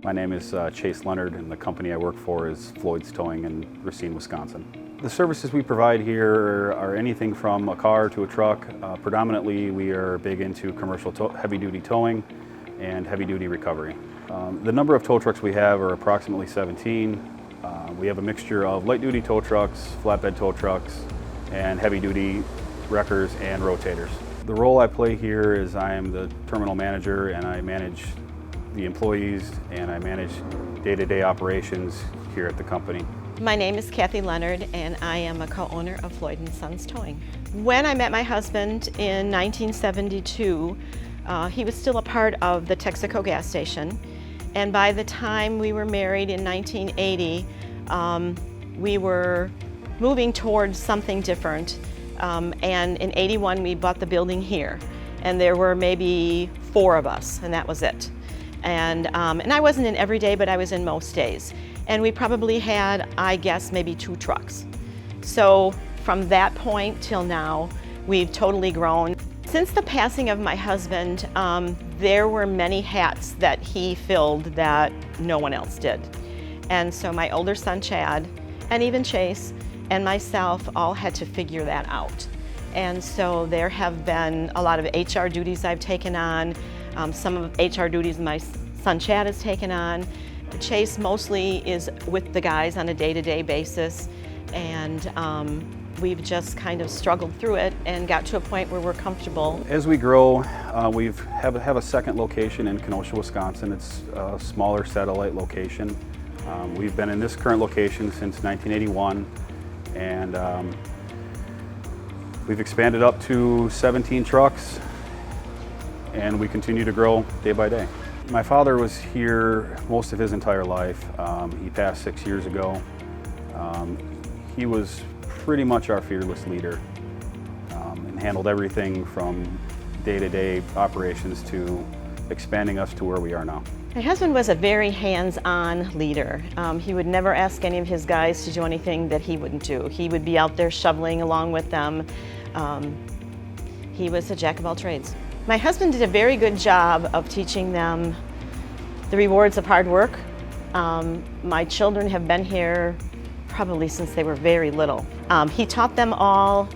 My name is Chase Leonard, and the company I work for is Floyd's Towing in Racine, Wisconsin. The services we provide here are anything from a car to a truck. Predominantly, we are big into commercial heavy-duty towing and heavy-duty recovery. The number of tow trucks we have are approximately 17. We have a mixture of light-duty tow trucks, flatbed tow trucks, and heavy-duty wreckers and rotators. The role I play here is I am the terminal manager, and I manage the employees and I manage day-to-day operations here at the company. My name is Kathy Leonard, and I am a co-owner of Floyd and Sons Towing. When I met my husband in 1972, he was still a part of the Texaco gas station, and by the time we were married in 1980, we were moving towards something different, and in '81 we bought the building here, and there were maybe 4 of us, and that was it. And I wasn't in every day, but I was in most days. And we probably had, I guess, maybe 2 trucks. So from that point till now, we've totally grown. Since the passing of my husband, there were many hats that he filled that no one else did. And so my older son, Chad, and even Chase, and myself all had to figure that out. And so there have been a lot of HR duties I've taken on. Some of HR duties my son Chad has taken on. Chase mostly is with the guys on a day-to-day basis, and we've just kind of struggled through it and got to a point where we're comfortable. As we grow, we have a second location in Kenosha, Wisconsin. It's a smaller satellite location. We've been in this current location since 1981, and we've expanded up to 17 trucks, and we continue to grow day by day. My father was here most of his entire life. He passed 6 years ago. He was pretty much our fearless leader, and handled everything from day-to-day operations to expanding us to where we are now. My husband was a very hands-on leader. He would never ask any of his guys to do anything that he wouldn't do. He would be out there shoveling along with them. He was a jack of all trades. My husband did a very good job of teaching them the rewards of hard work. My children have been here probably since they were very little. He taught them all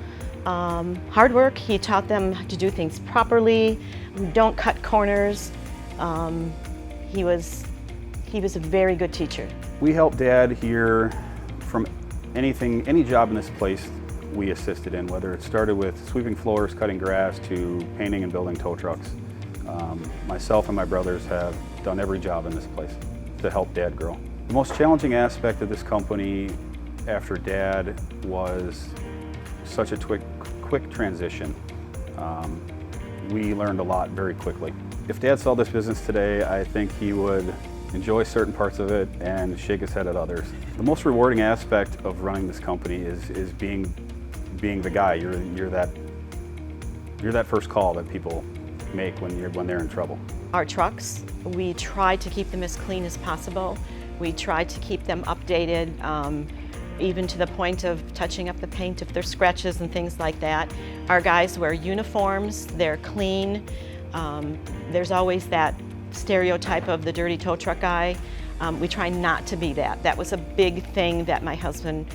hard work. He taught them to do things properly, don't cut corners. He was a very good teacher. We helped Dad here from any job in this place we assisted in, whether it started with sweeping floors, cutting grass, to painting and building tow trucks. Myself and my brothers have done every job in this place to help Dad grow. The most challenging aspect of this company after Dad was such a quick transition. We learned a lot very quickly. If Dad saw this business today, I think he would enjoy certain parts of it and shake his head at others. The most rewarding aspect of running this company is being the guy. You're that first call that people make when they're in trouble. Our trucks, we try to keep them as clean as possible. We try to keep them updated, even to the point of touching up the paint if there's scratches and things like that. Our guys wear uniforms, they're clean. There's always that stereotype of the dirty tow truck guy. We try not to be that. That was a big thing that my husband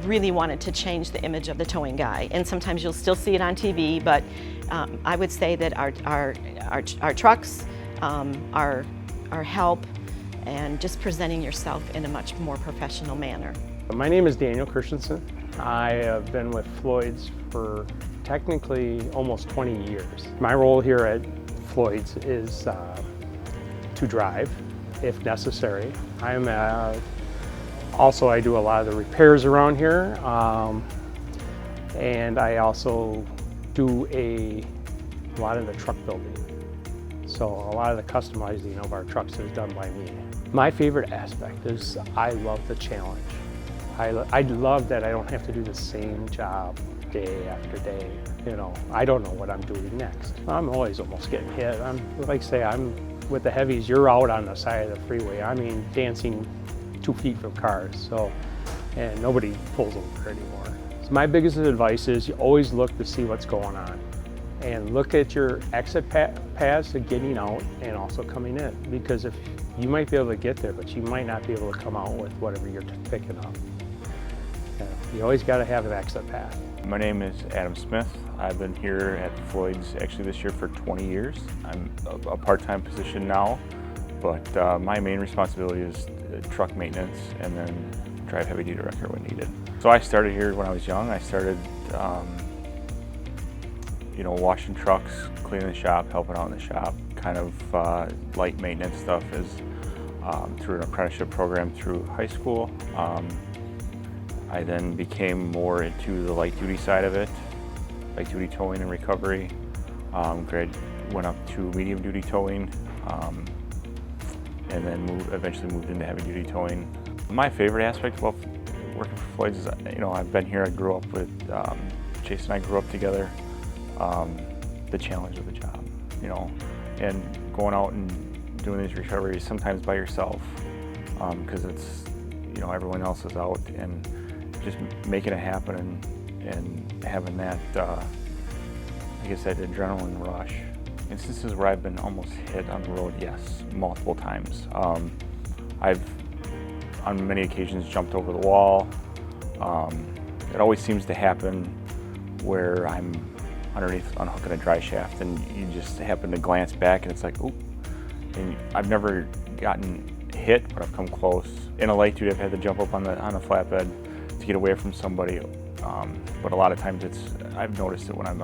really wanted to change the image of the towing guy. And sometimes you'll still see it on TV, but I would say that our trucks, our help, and just presenting yourself in a much more professional manner. My name is Daniel Christensen. I have been with Floyd's for technically almost 20 years. My role here at Floyd's is to drive, if necessary. Also, I do a lot of the repairs around here, and I also do a lot of the truck building. So a lot of the customizing of our trucks is done by me. My favorite aspect is I love the challenge. I love that I don't have to do the same job day after day. You know, I don't know what I'm doing next. I'm always almost getting hit. I'm with the heavies, you're out on the side of the freeway. I mean, dancing 2 feet from cars, and nobody pulls over anymore. So my biggest advice is you always look to see what's going on. and look at your exit paths to getting out and also coming in, because if you might be able to get there, but you might not be able to come out with whatever you're picking up. You always got to have an exit path. My name is Adam Smith. I've been here at Floyd's actually this year for 20 years. I'm a part-time position now, but my main responsibility is truck maintenance and then drive heavy-duty wrecker when needed. So I started here when I was young. I started washing trucks, cleaning the shop, helping out in the shop, kind of light maintenance stuff is through an apprenticeship program through high school. I then became more into the light duty side of it, light duty towing and recovery. Went up to medium duty towing, and then eventually moved into heavy duty towing. My favorite aspect about working for Floyd's is, I've been here, I grew up with, Chase and I grew up together. The challenge of the job, and going out and doing these recoveries sometimes by yourself, because it's, everyone else is out, and just making it happen and having that, I guess that adrenaline rush. Instances where I've been almost hit on the road, yes, multiple times. I've, on many occasions, jumped over the wall. It always seems to happen where I'm underneath unhooking a dry shaft and you just happen to glance back and it's like, oop. And I've never gotten hit, but I've come close. In a light duty, I've had to jump up on the flatbed to get away from somebody. But a lot of times I've noticed it when I'm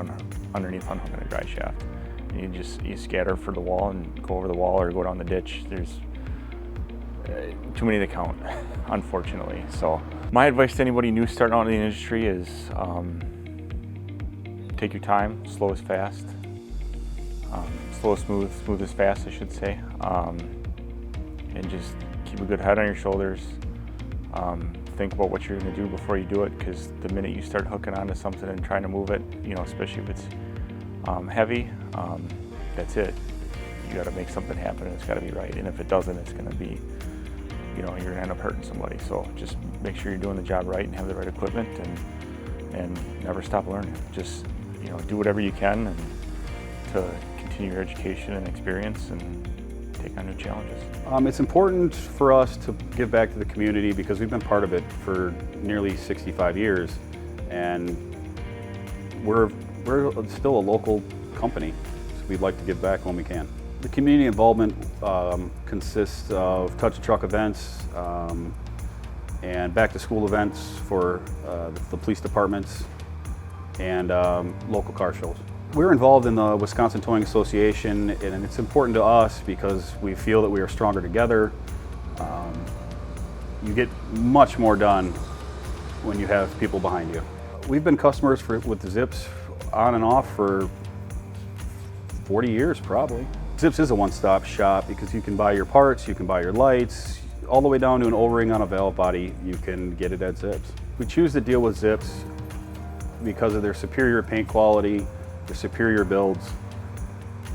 underneath unhooking a dry shaft. And you scatter for the wall and go over the wall or go down the ditch. There's too many to count, unfortunately. So my advice to anybody new starting out in the industry is take your time, slow is fast. Slow is smooth, smooth is fast, I should say. And just keep a good head on your shoulders. Think about what you're going to do before you do it, because the minute you start hooking onto something and trying to move it, especially if it's heavy, that's it. You got to make something happen, and it's got to be right. And if it doesn't, it's going to be, you're going to end up hurting somebody. So just make sure you're doing the job right and have the right equipment, and never stop learning. Just do whatever you can and to continue your education and experience and take on new challenges. It's important for us to give back to the community because we've been part of it for nearly 65 years, and we're still a local company, so we'd like to give back when we can. The community involvement consists of touch a truck events and back to school events for the police departments and local car shows. We're involved in the Wisconsin Towing Association, and it's important to us because we feel that we are stronger together. You get much more done when you have people behind you. We've been customers with the Zips on and off for 40 years probably. Zips is a one-stop shop because you can buy your parts, you can buy your lights, all the way down to an O-ring on a valve body, you can get it at Zips. We choose to deal with Zips because of their superior paint quality, their superior builds,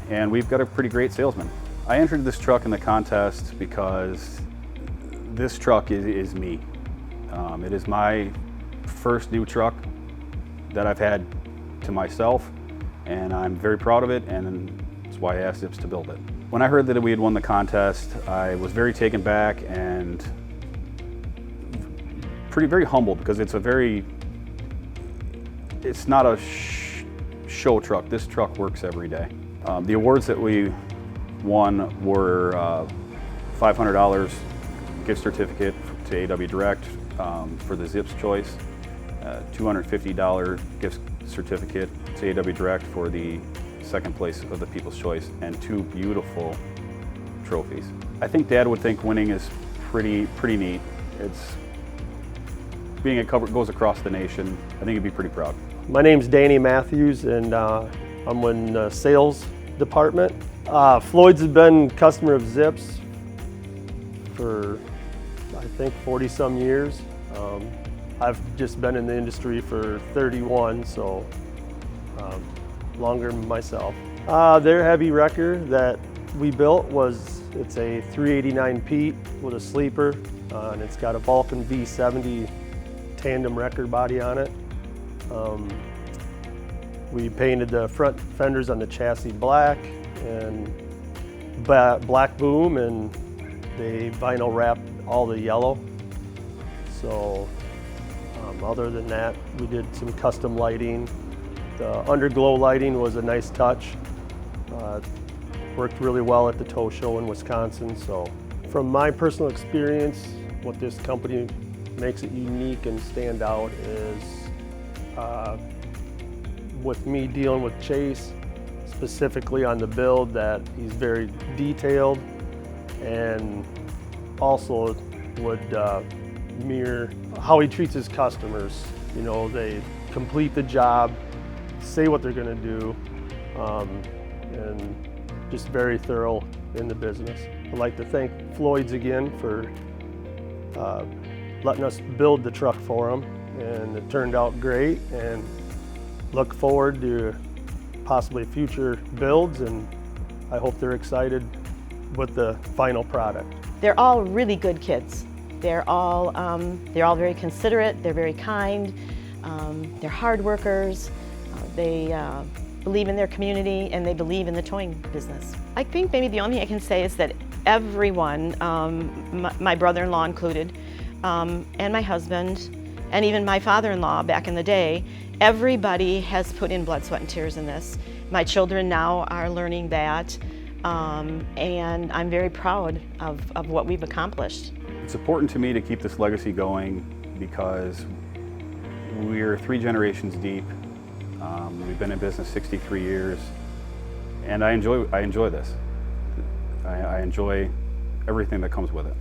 and we've got a pretty great salesman. I entered this truck in the contest because this truck is me. It is my first new truck that I've had to myself, and I'm very proud of it, and that's why I asked Zips to build it. When I heard that we had won the contest, I was very taken back and very humbled because it's not a show truck. This truck works every day. The awards that we won were $500 gift certificate to AW Direct for the Zips choice, $250 gift certificate to AW Direct for the second place of the People's Choice, and 2 beautiful trophies. I think Dad would think winning is pretty neat. It's being it goes across the nation. I think he'd be pretty proud. My name's Danny Matthews, and I'm in the sales department. Floyd's has been customer of Zips for, I think, 40-some years. I've just been in the industry for 31, so longer than myself. Their heavy wrecker that we built it's a 389 Pete with a sleeper, and it's got a Vulcan V70 tandem wrecker body on it. We painted the front fenders on the chassis black and black boom, and they vinyl wrapped all the yellow. So other than that, we did some custom lighting. The underglow lighting was a nice touch. Worked really well at the tow show in Wisconsin. So from my personal experience, what this company makes it unique and stand out is with me dealing with Chase, specifically on the build, that he's very detailed and also would mirror how he treats his customers. You know, they complete the job, say what they're gonna do, and just very thorough in the business. I'd like to thank Floyd's again for letting us build the truck for them, and it turned out great, and look forward to possibly future builds, and I hope they're excited with the final product. They're all really good kids. They're all very considerate, they're very kind, they're hard workers, they believe in their community, and they believe in the towing business. I think maybe the only thing I can say is that everyone, my brother-in-law included, and my husband, and even my father-in-law back in the day, everybody has put in blood, sweat, and tears in this. My children now are learning that, and I'm very proud of what we've accomplished. It's important to me to keep this legacy going because we're 3 generations deep. We've been in business 63 years, and I enjoy this. I enjoy everything that comes with it.